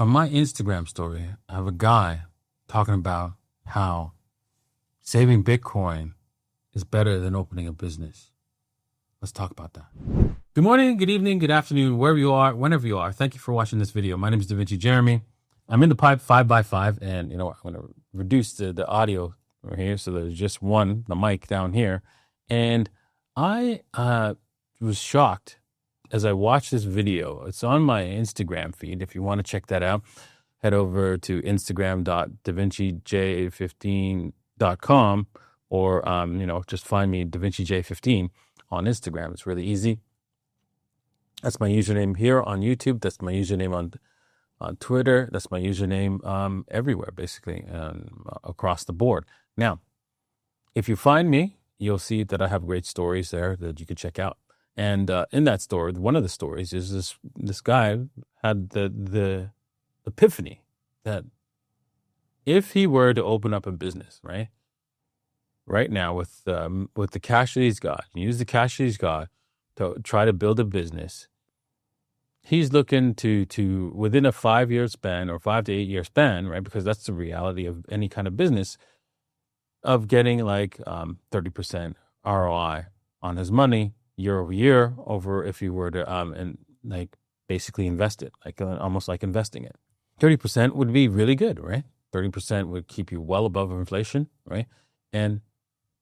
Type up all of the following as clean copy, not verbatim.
On my Instagram story, I have a guy talking about how saving Bitcoin is better than opening a business. Let's talk about that. Good morning, good evening, good afternoon, wherever you are, whenever you are. Thank you for watching this video. My name is Davinci Jeremy. I'm in the pipe 5x5, and I'm going to reduce the audio right here so there's just the mic down here. And I was shocked as I watched this video. It's on my Instagram feed. If you want to check that out, head over to instagram.davincij15.com or, just find me DaVinciJ15 on Instagram. It's really easy. That's my username here on YouTube. That's my username on Twitter. That's my username everywhere, basically, across the board. Now, if you find me, you'll see that I have great stories there that you can check out. And in that story, one of the stories is this guy had the epiphany that if he were to open up a business, right now with the cash that he's got, use the cash that he's got to try to build a business, he's looking to within a 5-year span or 5 to 8 year span, right? Because that's the reality of any kind of business, of getting like 30% ROI on his money year over year, over if you were to basically invest it, almost like investing it. 30% would be really good, right? 30% would keep you well above inflation, right? And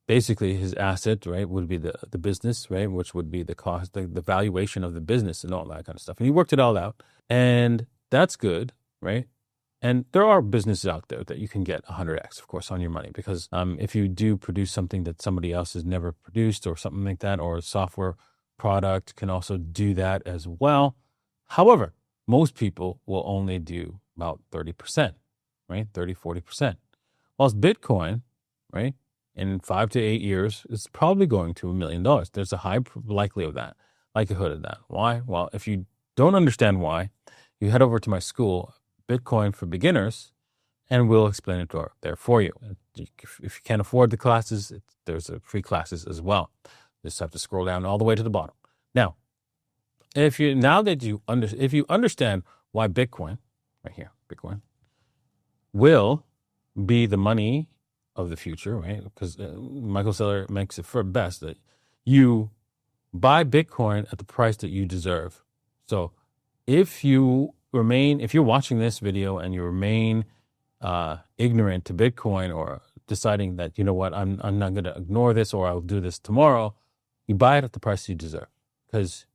basically his asset, right, would be the business, right, which would be the cost, the valuation of the business and all that kind of stuff. And he worked it all out, and that's good, right? And there are businesses out there that you can get 100x, of course, on your money, because if you do produce something that somebody else has never produced or something like that, or a software product can also do that as well. However, most people will only do about 30%, right? 40%. Whilst Bitcoin, right, in 5 to 8 years, it's probably going to $1 million. There's a high likelihood of that. Why? Well, if you don't understand why, you head over to my school, Bitcoin for Beginners, and we'll explain it there for you. If you can't afford the classes, there's free classes as well. You just have to scroll down all the way to the bottom. Now, if you understand why Bitcoin, right here, Bitcoin, will be the money of the future, right? Because Michael Saylor makes it for best that you buy Bitcoin at the price that you deserve. So if you're watching this video and you remain ignorant to Bitcoin, or deciding that, you know what, I'm not going to ignore this, or I'll do this tomorrow, you buy it at the price you deserve. Because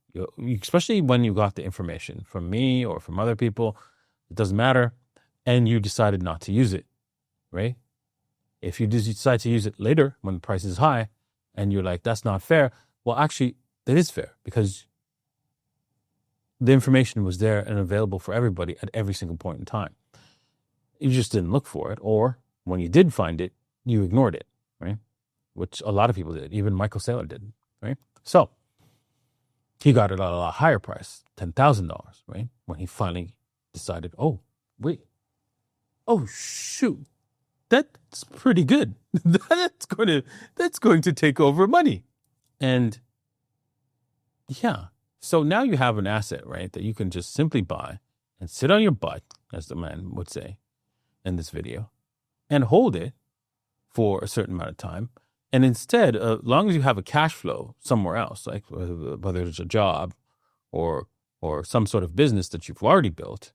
especially when you got the information from me or from other people, it doesn't matter, and you decided not to use it, right? If you decide to use it later when the price is high and you're like, that's not fair. Well, actually, that is fair, because the information was there and available for everybody at every single point in time. You just didn't look for it, or when you did find it, you ignored it, right? Which a lot of people did. Even Michael Saylor did, right? So he got it at a lot higher price, $10,000, right? When he finally decided, oh, shoot, that's pretty good. That's going to take over money. And yeah. So now you have an asset, right, that you can just simply buy and sit on your butt, as the man would say in this video, and hold it for a certain amount of time. And instead, as long as you have a cash flow somewhere else, like whether it's a job or some sort of business that you've already built,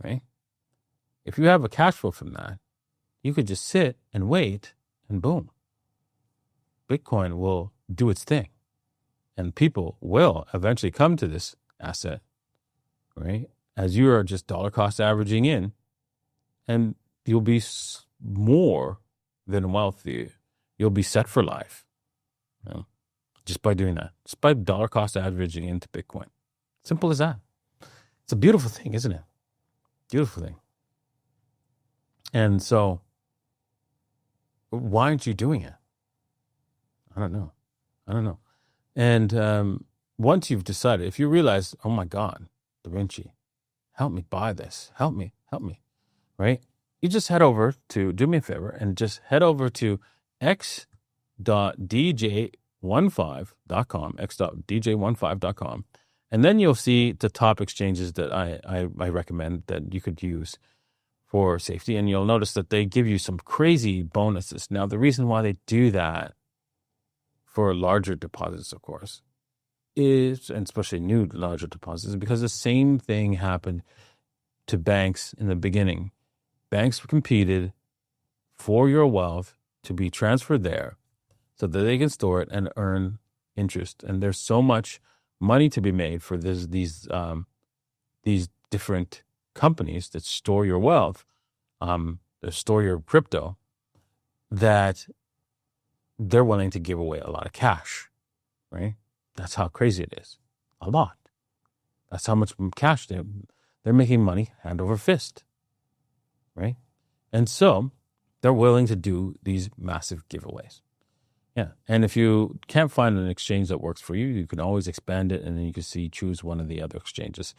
right? If you have a cash flow from that, you could just sit and wait, and boom, Bitcoin will do its thing. And people will eventually come to this asset, right? As you are just dollar cost averaging in, and you'll be more than wealthy. You'll be set for life, just by doing that. Just by dollar cost averaging into Bitcoin. Simple as that. It's a beautiful thing, isn't it? Beautiful thing. And so, why aren't you doing it? I don't know. And once you've decided, if you realize, oh my God, Davinci, help me buy this. Help me. Right? You just head over to, do me a favor, and just head over to x.dj15.com, x.dj15.com, And then you'll see the top exchanges that I recommend that you could use for safety. And you'll notice that they give you some crazy bonuses. Now, the reason why they do that for larger deposits, of course, is, and especially new larger deposits, because the same thing happened to banks in the beginning. Banks competed for your wealth to be transferred there so that they can store it and earn interest. And there's so much money to be made for these different companies that store your wealth, that store your crypto, that they're willing to give away a lot of cash, right? That's how crazy it is. A lot. That's how much cash they're making money hand over fist, right? And so they're willing to do these massive giveaways. Yeah. And if you can't find an exchange that works for you, you can always expand it, and then you can choose one of the other exchanges.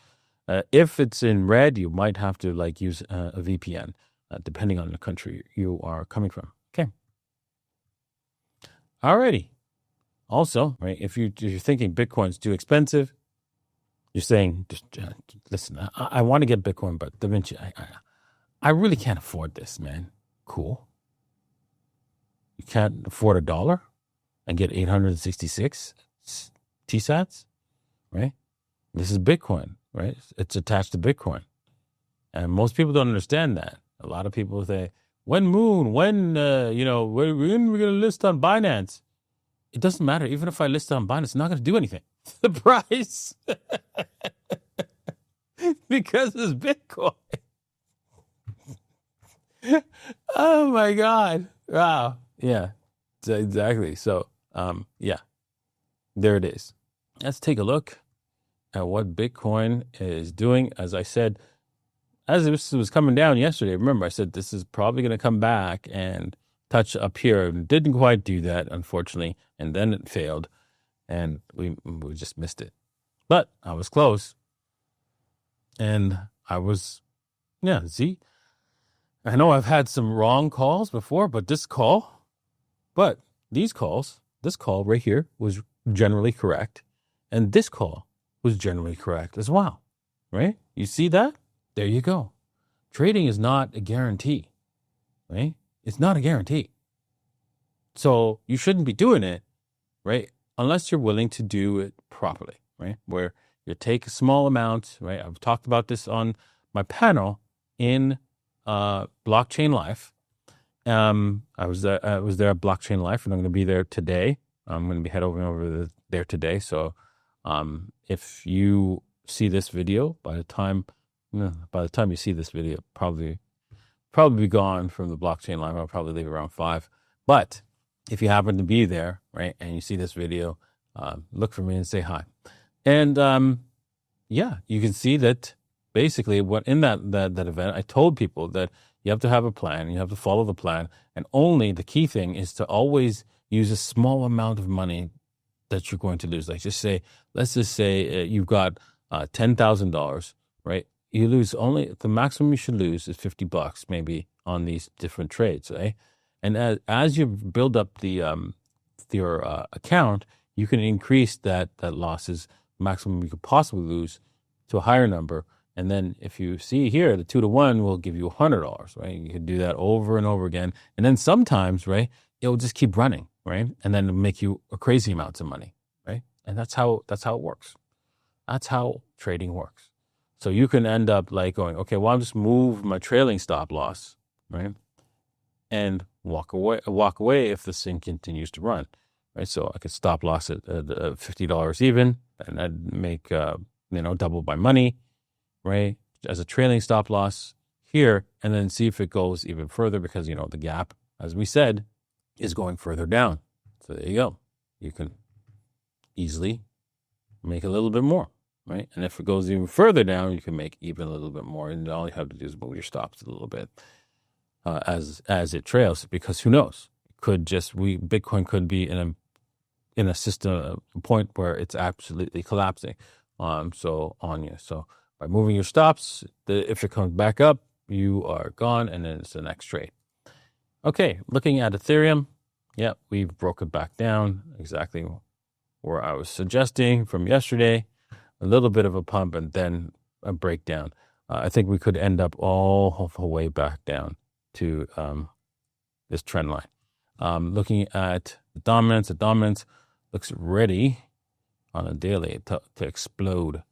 If it's in red, you might have to use a VPN, depending on the country you are coming from. Okay. Alrighty. Also, right, if you're thinking Bitcoin's too expensive, you're saying, just listen, I want to get Bitcoin, but Davinci, I really can't afford this, man. Cool. You can't afford $1 and get 866 TSATs, right? This is Bitcoin, right? It's attached to Bitcoin. And most people don't understand that. A lot of people say, when we're going to list on Binance. It doesn't matter. Even if I list it on Binance, it's not going to do anything. The price. Because it's Bitcoin. Oh my God. Wow. Yeah, exactly. So, yeah, there it is. Let's take a look at what Bitcoin is doing. As I said, as this was coming down yesterday, remember I said this is probably going to come back and touch up here. It didn't quite do that, unfortunately, and then it failed, and we just missed it. But I was close, and I was, see, I know I've had some wrong calls before, but this call right here was generally correct, and this call was generally correct as well, right? You see that? There you go. Trading is not a guarantee, right? It's not a guarantee. So you shouldn't be doing it, right? Unless you're willing to do it properly, right? Where you take a small amount, right? I've talked about this on my panel in Blockchain Life. I was there at Blockchain Life, and I'm going to be there today. I'm going to be heading over there today. So if you see this video, by the time you see this video, probably be gone from the Blockchain Live. I'll probably leave around 5. But if you happen to be there, right, and you see this video, look for me and say hi. And you can see that basically what in that event, I told people that you have to have a plan, you have to follow the plan, and only the key thing is to always use a small amount of money that you're going to lose. Let's just say you've got $10,000, right? You lose the maximum you should lose is $50 maybe on these different trades, right? And as you build up your account, you can increase that losses maximum you could possibly lose to a higher number. And then if you see here, the 2-to-1 will give you $100, right? You can do that over and over again. And then sometimes, right, it'll just keep running, right? And then it'll make you a crazy amounts of money, right? And that's how it works. That's how trading works. So you can end up going, okay, well, I'll just move my trailing stop loss, right? And walk away if this thing continues to run, right? So I could stop loss at $50 even, and I'd make, double my money, right? As a trailing stop loss here, and then see if it goes even further because, the gap, as we said, is going further down. So there you go. You can easily make a little bit more. Right. And if it goes even further down, you can make even a little bit more. And all you have to do is move your stops a little bit as it trails, because who knows? Bitcoin could be in a system, a point where it's absolutely collapsing. So by moving your stops, if it comes back up, you are gone, and then it's the next trade. Okay, looking at Ethereum, we've broken back down exactly where I was suggesting from yesterday. a little bit of a pump, and then a breakdown. I think we could end up all the way back down to this trend line. Looking at the dominance looks ready on a daily to explode.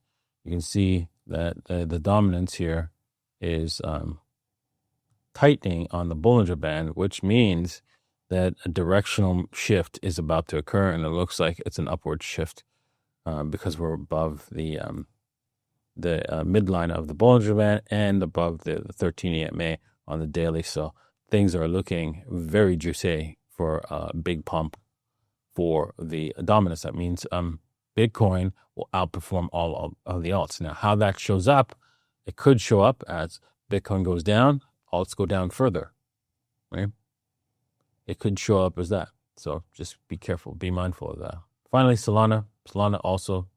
You can see that the dominance here is tightening on the Bollinger Band, which means that a directional shift is about to occur, and it looks like it's an upward shift because we're above the midline of the Bollinger Band and above the 13 EMA on the daily. So things are looking very juicy for a big pump for the dominance. That means Bitcoin will outperform all of the alts. Now, how that shows up, it could show up as Bitcoin goes down, alts go down further, right? It could show up as that. So just be careful, be mindful of that. Finally, Solana also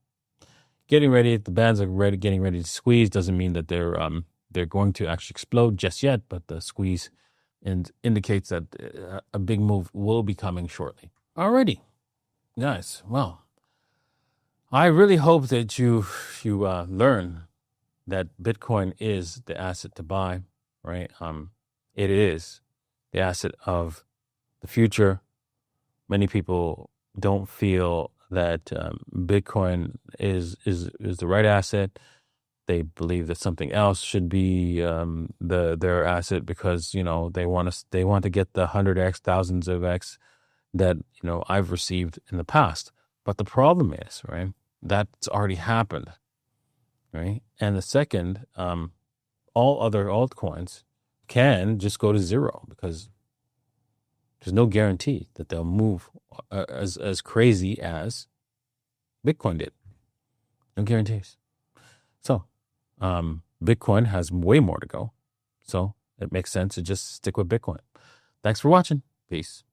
getting ready. The bands are getting ready to squeeze. Doesn't mean that they're going to actually explode just yet, but the squeeze indicates that a big move will be coming shortly. Alrighty, guys. Well, I really hope that you learn that Bitcoin is the asset to buy, right? It is the asset of the future. Many people don't feel that Bitcoin is the right asset. They believe that something else should be their asset because they want to get the 100x, thousands of x that I've received in the past. But the problem is, right, that's already happened, right? And the second, all other altcoins can just go to zero because there's no guarantee that they'll move as crazy as Bitcoin did. No guarantees. So Bitcoin has way more to go. So it makes sense to just stick with Bitcoin. Thanks for watching. Peace.